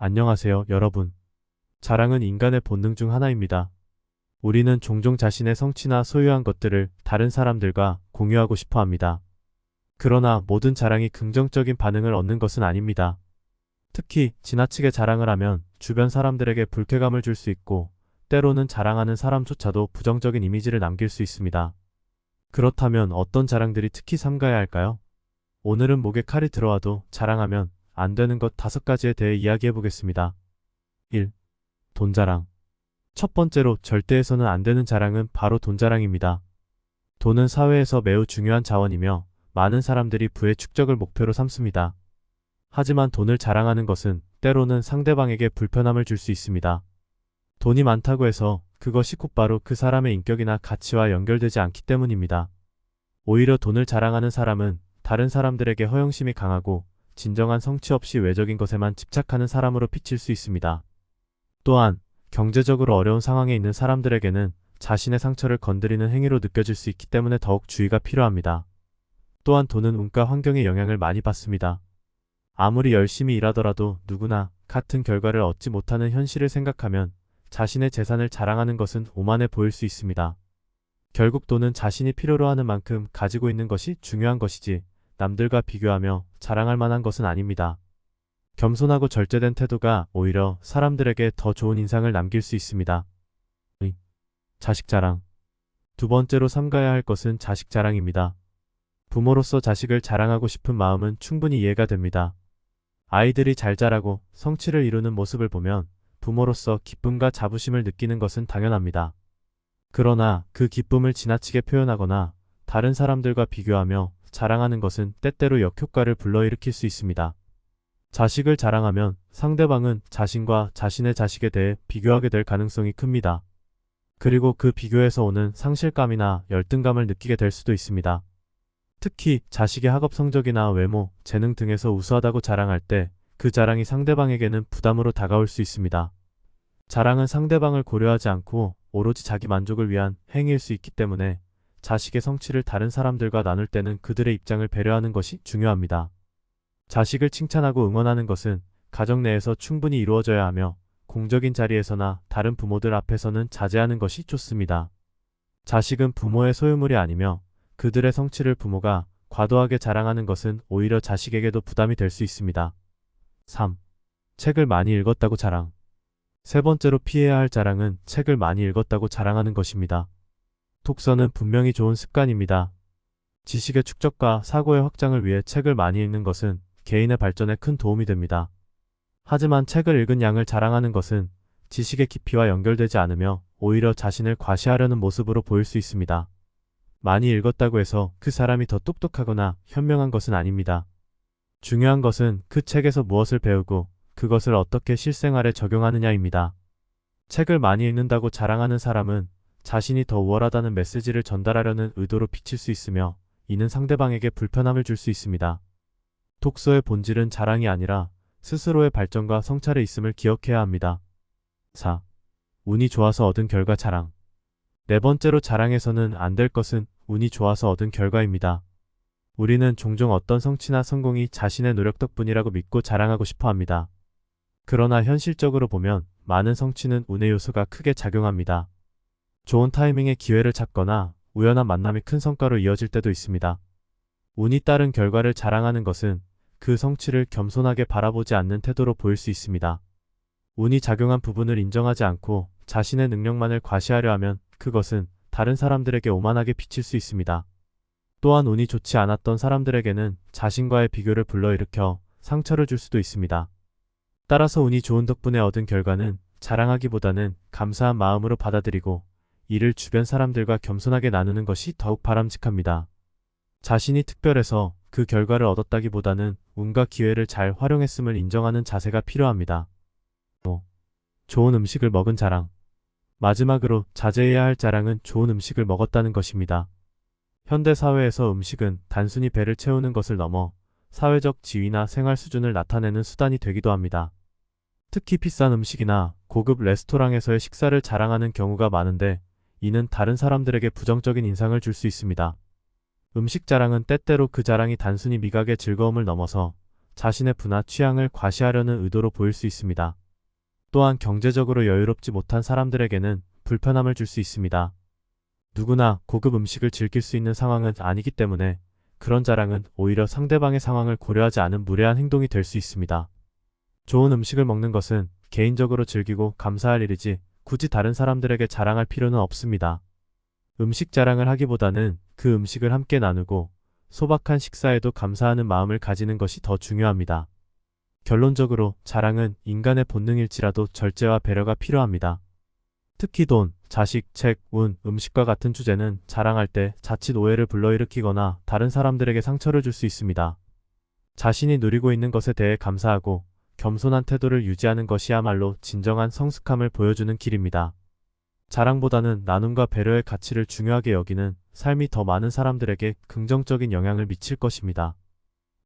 안녕하세요, 여러분. 자랑은 인간의 본능 중 하나입니다. 우리는 종종 자신의 성취나 소유한 것들을 다른 사람들과 공유하고 싶어 합니다. 그러나 모든 자랑이 긍정적인 반응을 얻는 것은 아닙니다. 특히 지나치게 자랑을 하면 주변 사람들에게 불쾌감을 줄 수 있고, 때로는 자랑하는 사람조차도 부정적인 이미지를 남길 수 있습니다. 그렇다면 어떤 자랑들이 특히 삼가야 할까요? 오늘은 목에 칼이 들어와도 자랑하면 안 되는 것 5가지에 대해 이야기해 보겠습니다. 1. 돈 자랑. 첫 번째로 절대 해서는 안 되는 자랑은 바로 돈 자랑입니다. 돈은 사회에서 매우 중요한 자원이며 많은 사람들이 부의 축적을 목표로 삼습니다. 하지만 돈을 자랑하는 것은 때로는 상대방에게 불편함을 줄 수 있습니다. 돈이 많다고 해서 그것이 곧바로 그 사람의 인격이나 가치와 연결되지 않기 때문입니다. 오히려 돈을 자랑하는 사람은 다른 사람들에게 허영심이 강하고 진정한 성취 없이 외적인 것에만 집착하는 사람으로 비칠 수 있습니다. 또한 경제적으로 어려운 상황에 있는 사람들에게는 자신의 상처를 건드리는 행위로 느껴질 수 있기 때문에 더욱 주의가 필요합니다. 또한 돈은 운과 환경의 영향을 많이 받습니다. 아무리 열심히 일하더라도 누구나 같은 결과를 얻지 못하는 현실을 생각하면 자신의 재산을 자랑하는 것은 오만해 보일 수 있습니다. 결국 돈은 자신이 필요로 하는 만큼 가지고 있는 것이 중요한 것이지 남들과 비교하며 자랑할 만한 것은 아닙니다. 겸손하고 절제된 태도가 오히려 사람들에게 더 좋은 인상을 남길 수 있습니다. 자식 자랑. 두 번째로 삼가야 할 것은 자식 자랑입니다. 부모로서 자식을 자랑하고 싶은 마음은 충분히 이해가 됩니다. 아이들이 잘 자라고 성취를 이루는 모습을 보면 부모로서 기쁨과 자부심을 느끼는 것은 당연합니다. 그러나 그 기쁨을 지나치게 표현하거나 다른 사람들과 비교하며 자랑하는 것은 때때로 역효과를 불러일으킬 수 있습니다. 자식을 자랑하면 상대방은 자신과 자신의 자식에 대해 비교하게 될 가능성이 큽니다. 그리고 그 비교에서 오는 상실감이나 열등감을 느끼게 될 수도 있습니다. 특히 자식의 학업 성적이나 외모, 재능 등에서 우수하다고 자랑할 때 그 자랑이 상대방에게는 부담으로 다가올 수 있습니다. 자랑은 상대방을 고려하지 않고 오로지 자기 만족을 위한 행위일 수 있기 때문에 자식의 성취를 다른 사람들과 나눌 때는 그들의 입장을 배려하는 것이 중요합니다. 자식을 칭찬하고 응원하는 것은 가정 내에서 충분히 이루어져야 하며 공적인 자리에서나 다른 부모들 앞에서는 자제하는 것이 좋습니다. 자식은 부모의 소유물이 아니며 그들의 성취를 부모가 과도하게 자랑하는 것은 오히려 자식에게도 부담이 될 수 있습니다. 3. 책을 많이 읽었다고 자랑. 세 번째로 피해야 할 자랑은 책을 많이 읽었다고 자랑하는 것입니다. 독서는 분명히 좋은 습관입니다. 지식의 축적과 사고의 확장을 위해 책을 많이 읽는 것은 개인의 발전에 큰 도움이 됩니다. 하지만 책을 읽은 양을 자랑하는 것은 지식의 깊이와 연결되지 않으며 오히려 자신을 과시하려는 모습으로 보일 수 있습니다. 많이 읽었다고 해서 그 사람이 더 똑똑하거나 현명한 것은 아닙니다. 중요한 것은 그 책에서 무엇을 배우고 그것을 어떻게 실생활에 적용하느냐입니다. 책을 많이 읽는다고 자랑하는 사람은 자신이 더 우월하다는 메시지를 전달하려는 의도로 비칠 수 있으며 이는 상대방에게 불편함을 줄 수 있습니다. 독서의 본질은 자랑이 아니라 스스로의 발전과 성찰에 있음을 기억해야 합니다. 4. 운이 좋아서 얻은 결과 자랑. 네 번째로 자랑해서는 안 될 것은 운이 좋아서 얻은 결과입니다. 우리는 종종 어떤 성취나 성공이 자신의 노력 덕분이라고 믿고 자랑하고 싶어 합니다. 그러나 현실적으로 보면 많은 성취는 운의 요소가 크게 작용합니다. 좋은 타이밍의 기회를 잡거나 우연한 만남이 큰 성과로 이어질 때도 있습니다. 운이 따른 결과를 자랑하는 것은 그 성취를 겸손하게 바라보지 않는 태도로 보일 수 있습니다. 운이 작용한 부분을 인정하지 않고 자신의 능력만을 과시하려 하면 그것은 다른 사람들에게 오만하게 비칠 수 있습니다. 또한 운이 좋지 않았던 사람들에게는 자신과의 비교를 불러일으켜 상처를 줄 수도 있습니다. 따라서 운이 좋은 덕분에 얻은 결과는 자랑하기보다는 감사한 마음으로 받아들이고 이를 주변 사람들과 겸손하게 나누는 것이 더욱 바람직합니다. 자신이 특별해서 그 결과를 얻었다기보다는 운과 기회를 잘 활용했음을 인정하는 자세가 필요합니다. 5. 좋은 음식을 먹은 자랑. 마지막으로 자제해야 할 자랑은 좋은 음식을 먹었다는 것입니다. 현대 사회에서 음식은 단순히 배를 채우는 것을 넘어 사회적 지위나 생활 수준을 나타내는 수단이 되기도 합니다. 특히 비싼 음식이나 고급 레스토랑에서의 식사를 자랑하는 경우가 많은데 이는 다른 사람들에게 부정적인 인상을 줄 수 있습니다. 음식 자랑은 때때로 그 자랑이 단순히 미각의 즐거움을 넘어서 자신의 부나 취향을 과시하려는 의도로 보일 수 있습니다. 또한 경제적으로 여유롭지 못한 사람들에게는 불편함을 줄 수 있습니다. 누구나 고급 음식을 즐길 수 있는 상황은 아니기 때문에 그런 자랑은 오히려 상대방의 상황을 고려하지 않은 무례한 행동이 될 수 있습니다. 좋은 음식을 먹는 것은 개인적으로 즐기고 감사할 일이지 굳이 다른 사람들에게 자랑할 필요는 없습니다. 음식 자랑을 하기보다는 그 음식을 함께 나누고 소박한 식사에도 감사하는 마음을 가지는 것이 더 중요합니다. 결론적으로 자랑은 인간의 본능일지라도 절제와 배려가 필요합니다. 특히 돈, 자식, 책, 운, 음식과 같은 주제는 자랑할 때 자칫 오해를 불러일으키거나 다른 사람들에게 상처를 줄 수 있습니다. 자신이 누리고 있는 것에 대해 감사하고 겸손한 태도를 유지하는 것이야말로 진정한 성숙함을 보여주는 길입니다. 자랑보다는 나눔과 배려의 가치를 중요하게 여기는 삶이 더 많은 사람들에게 긍정적인 영향을 미칠 것입니다.